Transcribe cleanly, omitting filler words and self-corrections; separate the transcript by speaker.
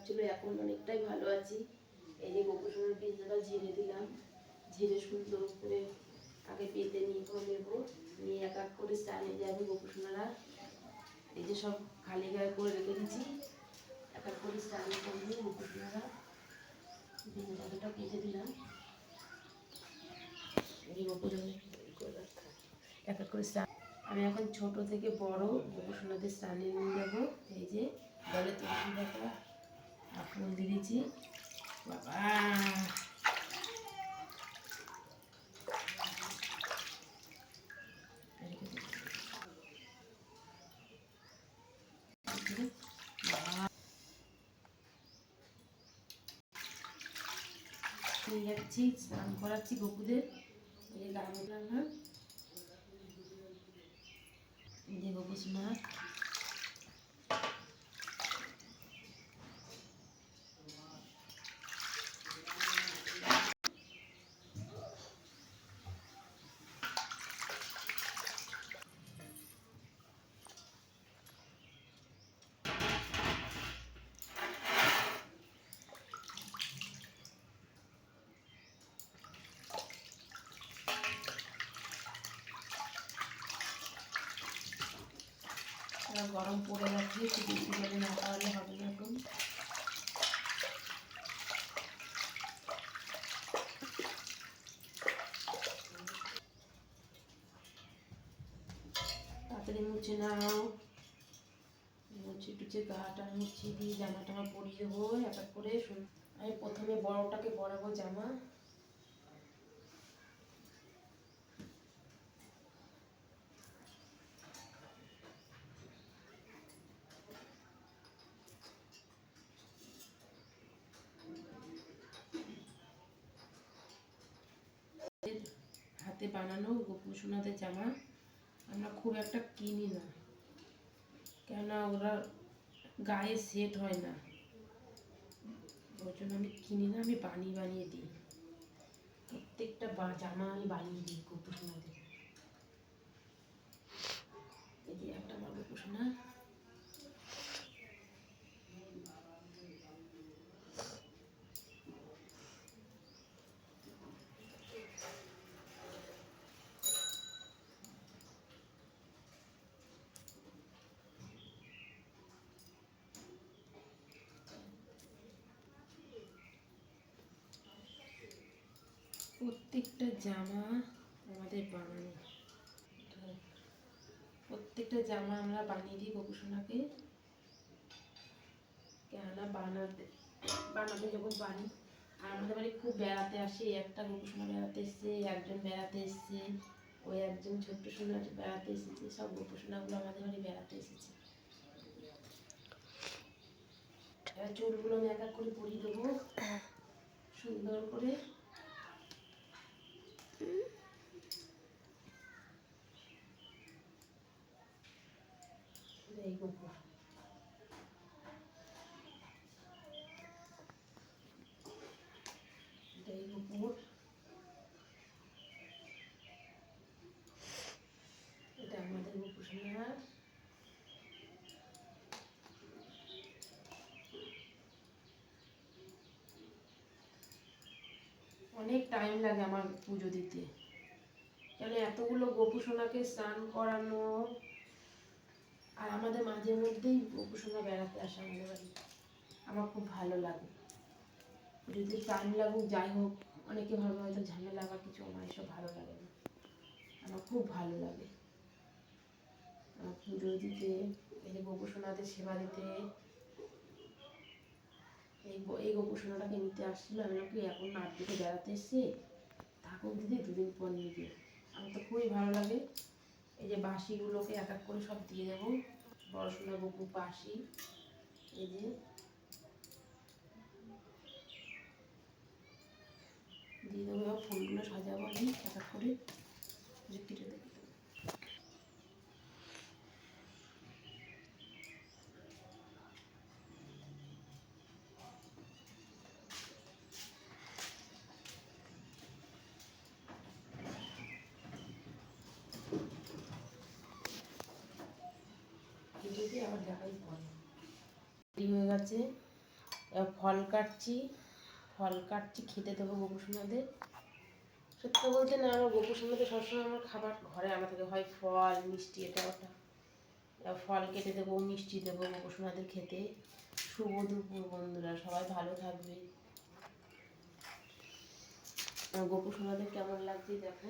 Speaker 1: ছিল, এখন অনেকটাই ভালো আছি। এই যে গোপুসোনার বীজটা ঝেড়ে দিলাম, ঝেড়ে সুন্দর করে আগে পেতে নেবো, নিয়ে এক এক করে স্নানে যাবে গোপুসোনারা। এই যে সব খালি গায়ে করে রেখে দিচ্ছি, এক এক করে স্নান করবে গোপুসোনারা। বীজটা পেতে দিলাম, এই গোপুসোনা এক এক করে স্নান। আমি এখন ছোট থেকে বড় গোপুসোনাদের স্নানে নিয়ে যাবো। এই যে জলে তুলসী পাতা আর ফুল দিয়েছি। বাবা নিয়ে যাচ্ছি, স্নান করাচ্ছি গোপুদের। এই যে গায়ে না, এই যে গোপুসোনা গরম পড়ে যাচ্ছে, একটু বেশি জলে না খাওয়ালে হবে না। এখন তাড়াতাড়ি মুছে নাও, মুছে টুছে গাটা মুছিয়ে দিয়ে জামা টামা পরিয়ে দেবো এক এক করে। আমি প্রথমে বড়টাকে পরাবো জামা। হাতে বানানো গোপুসোনাদের জামা আমরা খুব একটা কিনি না, কেননা ওরা গায়ে সেট হয় না, ওই জন্য আমি কিনি না, আমি বানিয়ে দিই। প্রত্যেকটা জামা আমি বানিয়ে দিই গোপুসোনাদের। এই যে একটা আমার গোপুসোনা, প্রত্যেকটা জামা আমাদের বানানো, প্রত্যেকটা জামা আমরা বানিয়ে দিই গোপুসোনাকে। কেননা বানাতে যখন পারি, আর আমাদের বাড়ি খুব বেড়াতে আসে, একটা গোপুসোনা বেড়াতে এসছে, একজন বেড়াতে এসছে, ওই একজন ছোট্ট সোনা বেড়াতে এসেছে, সব গোপুসোনাগুলো আমাদের বাড়ি বেড়াতে এসেছে। এবার চুলগুলো আমি এক এক করে পরিয়ে দেবো সুন্দর করে। এই গোপুর এই গোপুর এটা আমাদের গোপুসোনা। অনেক টাইম লাগে আমার পুজো দিতে, কেন এতগুলো গোপুসোনাকে স্নান করানো, আর আমাদের মাঝে মধ্যেই গোপুসোনা বেড়াতে আসে আমাদের বাড়ি। আমার খুব ভালো লাগে, যদি টাইম লাগুক যাই হোক, অনেকে ভাবে হয়তো ঝামেলা বা কিছু, আমার এসব ভালো লাগে না, আমার খুব ভালো লাগে আমার পুজো দিতে, এই যে গোপুসোনাদের সেবা দিতে। এই গোপুসোনাটাকে নিতে আসছিল, আমি নাকি এখন নাট দিকে বেড়াতে এসছি, থাকুক দিদি দুদিন পর নিয়ে গিয়ে। আমার তো খুবই ভালো লাগে। এই যে বাঁশিগুলোকে এক এক করে সব দিয়ে দেবো, বড় সোনা গোপু বাঁশি, এই যে দিয়ে দেবো। এবার ফুলগুলো সাজাবো আমি এক এক করে, যে কেটে দেবো। কেটে দিয়ে আবার দেখাই পরে রেডি হয়ে গেছে। ফল কাটছি, খেতে দেবো গোপুসোনাদের। সত্যি বলতে না, আমার গোপুসোনাদের সবসময় আমার খাবার ঘরে আনা থাকে, হয় ফল মিষ্টি এটা ওটা। ফল কেটে দেবো, মিষ্টি দেবো গোপুসোনাদের খেতে। শুভ দুপুর বন্ধুরা, সবাই ভালো থাকবে। গোপুসোনাদের কেমন লাগছে দেখো।